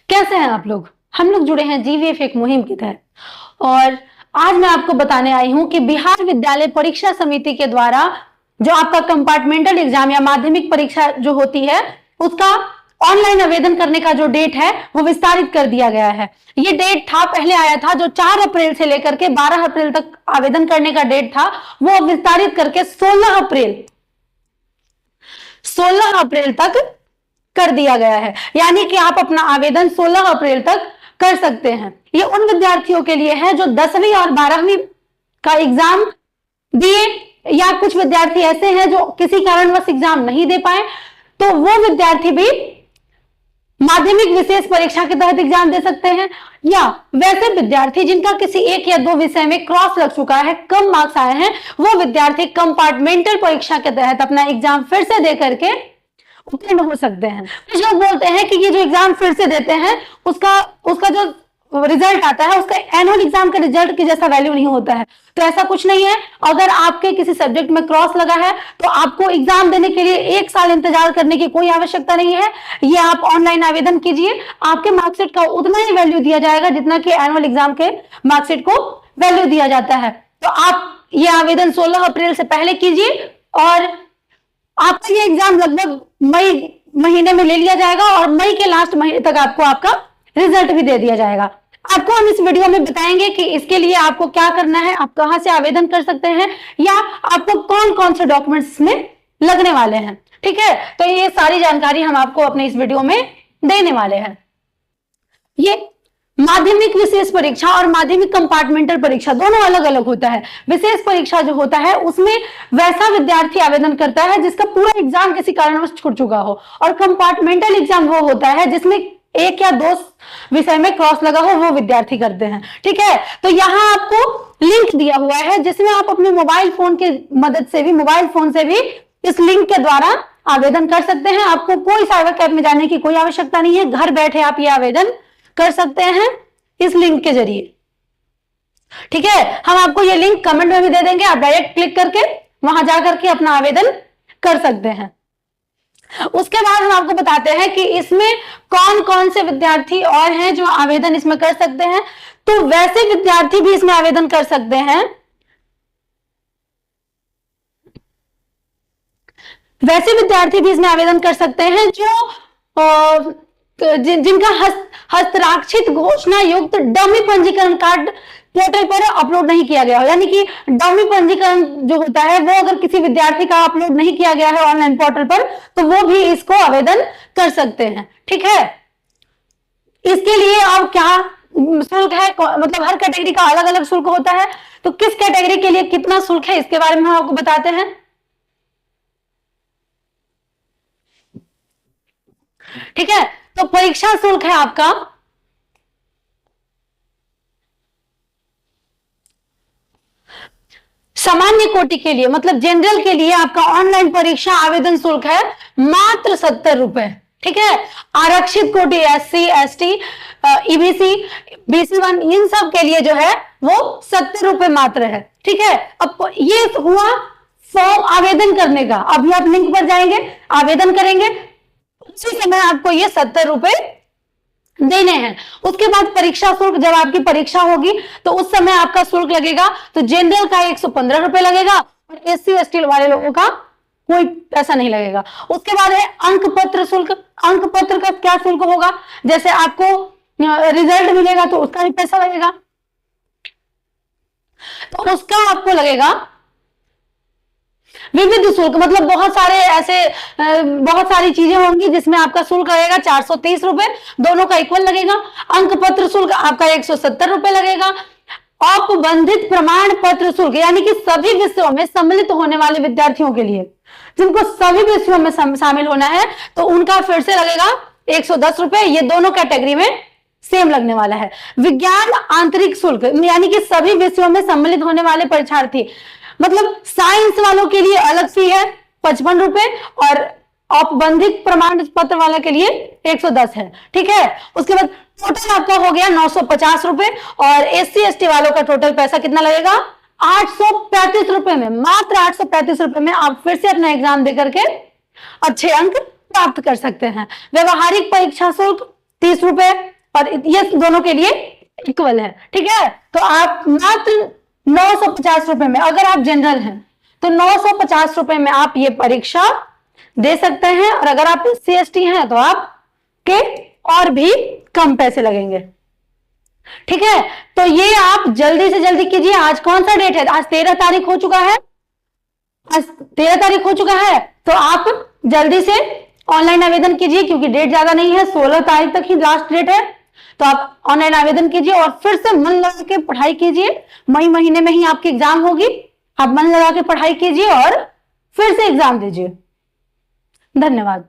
कैसे हैं आप लोग? हम लोग जुड़े हैं जीवीएफ एक मुहिम के तहत और आज मैं आपको बताने आई हूं कि बिहार विद्यालय परीक्षा समिति के द्वारा जो आपका कंपार्टमेंटल एग्जाम या माध्यमिक परीक्षा जो होती है उसका ऑनलाइन आवेदन करने का जो डेट है वो विस्तारित कर दिया गया है। ये डेट था, पहले आया था जो 4 अप्रैल से लेकर के 12 अप्रैल तक आवेदन करने का डेट था, वो विस्तारित करके 16 अप्रैल तक कर दिया गया है। यानी कि आप अपना आवेदन 16 अप्रैल तक कर सकते हैं। ये उन विद्यार्थियों के लिए है जो 10वीं और 12वीं का एग्जाम दिए, या कुछ विद्यार्थी ऐसे हैं जो किसी कारणवश एग्जाम नहीं दे पाए, तो वो विद्यार्थी भी माध्यमिक विशेष परीक्षा के तहत एग्जाम दे सकते हैं। या वैसे विद्यार्थी जिनका किसी एक या दो विषय में क्रॉस लग चुका है, कम मार्क्स आए हैं, वो विद्यार्थी कंपार्टमेंटल परीक्षा के तहत अपना एग्जाम फिर से दे करके उत्तीर्ण हो सकते हैं। कुछ लोग बोलते हैं कि ये जो एग्जाम फिर से देते हैं उसका जो रिजल्ट आता है उसका एनुअल एग्जाम के रिजल्ट के जैसा वैल्यू नहीं होता है। तो ऐसा कुछ नहीं है। अगर आपके किसी सब्जेक्ट में क्रॉस लगा है तो आपको एग्जाम देने के लिए 1 साल इंतजार करने की कोई आवश्यकता नहीं है। ये आप ऑनलाइन आवेदन कीजिए, आपके मार्कशीट का उतना ही वैल्यू दिया जाएगा जितना कि एनुअल एग्जाम के मार्कशीट को वैल्यू दिया जाता है। तो आप ये आवेदन 16 अप्रैल से पहले कीजिए और आपका ये एग्जाम लगभग मई महीने में ले लिया जाएगा और मई के लास्ट महीने तक आपको आपका रिजल्ट भी दे दिया जाएगा। आपको हम इस वीडियो में बताएंगे कि इसके लिए आपको क्या करना है, आप कहां से आवेदन कर सकते हैं, या आपको कौन कौन से डॉक्यूमेंट्स में लगने वाले हैं। ठीक है, तो ये सारी जानकारी हम आपको अपने इस वीडियो में देने वाले हैं। ये माध्यमिक विशेष परीक्षा और माध्यमिक कंपार्टमेंटल परीक्षा दोनों अलग अलग होता है। विशेष परीक्षा जो होता है उसमें वैसा विद्यार्थी आवेदन करता है जिसका पूरा एग्जाम किसी कारणवश छूट चुका हो, और कंपार्टमेंटल एग्जाम वो होता है जिसमें 1 या 2 विषय में क्रॉस लगा हो, वो विद्यार्थी करते हैं। ठीक है, तो यहाँ आपको लिंक दिया हुआ है जिसमें आप अपने मोबाइल फोन की मदद से भी, मोबाइल फोन से भी इस लिंक के द्वारा आवेदन कर सकते हैं। आपको कोई साइबर कैफे में जाने की कोई आवश्यकता नहीं है, घर बैठे आप ये आवेदन कर सकते हैं इस लिंक के जरिए। ठीक है, हम आपको ये लिंक कमेंट में भी दे देंगे, आप डायरेक्ट क्लिक करके वहां जाकर के अपना आवेदन कर सकते हैं। उसके बाद हम आपको बताते हैं कि इसमें कौन कौन से विद्यार्थी और हैं जो आवेदन इसमें कर सकते हैं। तो वैसे विद्यार्थी भी इसमें आवेदन कर सकते हैं, वैसे विद्यार्थी भी इसमें आवेदन कर सकते हैं जो जिनका हस्ताक्षरित घोषणा युक्त डमी पंजीकरण कार्ड पोर्टल पर अपलोड नहीं किया गया हो। यानी कि डमी पंजीकरण जो होता है वो अगर किसी विद्यार्थी का अपलोड नहीं किया गया है ऑनलाइन पोर्टल पर, तो वो भी इसको आवेदन कर सकते हैं। ठीक है, इसके लिए अब क्या शुल्क है, मतलब हर कैटेगरी का अलग अलग शुल्क होता है। तो किस कैटेगरी के लिए कितना शुल्क है इसके बारे में हम आपको बताते हैं। ठीक है, तो परीक्षा शुल्क है आपका सामान्य कोटि के लिए, मतलब जनरल के लिए आपका ऑनलाइन परीक्षा आवेदन शुल्क है मात्र 70 रुपए। ठीक है, आरक्षित कोटि SC ST EBC BC1 इन सब के लिए जो है वो 70 रुपए मात्र है। ठीक है, अब ये हुआ फॉर्म आवेदन करने का। अभी आप लिंक पर जाएंगे, आवेदन करेंगे, उसी समय आपको ये 70 रुपए देने हैं। उसके बाद परीक्षा शुल्क, जब आपकी परीक्षा होगी तो उस समय आपका शुल्क लगेगा। तो जनरल का 115 रुपए लगेगा और SC ST वाले लोगों का कोई पैसा नहीं लगेगा। उसके बाद है अंक पत्र शुल्क। अंक पत्र का क्या शुल्क होगा, जैसे आपको रिजल्ट मिलेगा तो उसका भी पैसा लगेगा, तो उसका आपको लगेगा विविध शुल्क। मतलब बहुत सारी चीजें होंगी जिसमें आपका शुल्क लगेगा 430 रुपए, दोनों का इक्वल लगेगा। अंक पत्र शुल्क आपका 170 रुपए लगेगा। औपबंधित प्रमाण पत्र शुल्क, यानी कि सभी विषयों में सम्मिलित होने वाले विद्यार्थियों के लिए, जिनको सभी विषयों में शामिल होना है, तो उनका फिर से लगेगा 110 रुपए। ये दोनों कैटेगरी में सेम लगने वाला है। विज्ञान आंतरिक शुल्क, यानी कि सभी विषयों में सम्मिलित होने वाले परीक्षार्थी, मतलब साइंस वालों के लिए अलग सी है 55 रुपए, और औपबंधित प्रमाण पत्र वाला के लिए 110 है। ठीक है, उसके बाद टोटल आपका हो गया 950 रुपए, और SC ST वालों का टोटल पैसा कितना लगेगा 835 रुपए में, मात्र 835 रुपए में आप फिर से अपना एग्जाम देकर के अच्छे अंक प्राप्त कर सकते हैं। व्यवहारिक परीक्षा शुल्क 30 रुपए, और ये दोनों के लिए इक्वल है, ठीक है। तो आप मात्र 950 रुपए में, अगर आप जनरल हैं तो 950 रुपए में आप ये परीक्षा दे सकते हैं, और अगर आप SC/ST हैं तो आपके और भी कम पैसे लगेंगे, ठीक है। तो ये आप जल्दी से जल्दी कीजिए। आज कौन सा डेट है? आज 13 तारीख हो चुका है, आज 13 तारीख हो चुका है। तो आप जल्दी से ऑनलाइन आवेदन कीजिए, क्योंकि डेट ज्यादा नहीं है, 16 तारीख तक ही लास्ट डेट है। तो आप ऑनलाइन आवेदन कीजिए और फिर से मन लगा के पढ़ाई कीजिए। मई महीने में ही आपकी एग्जाम होगी, आप मन लगा के पढ़ाई कीजिए और फिर से एग्जाम दीजिए। धन्यवाद।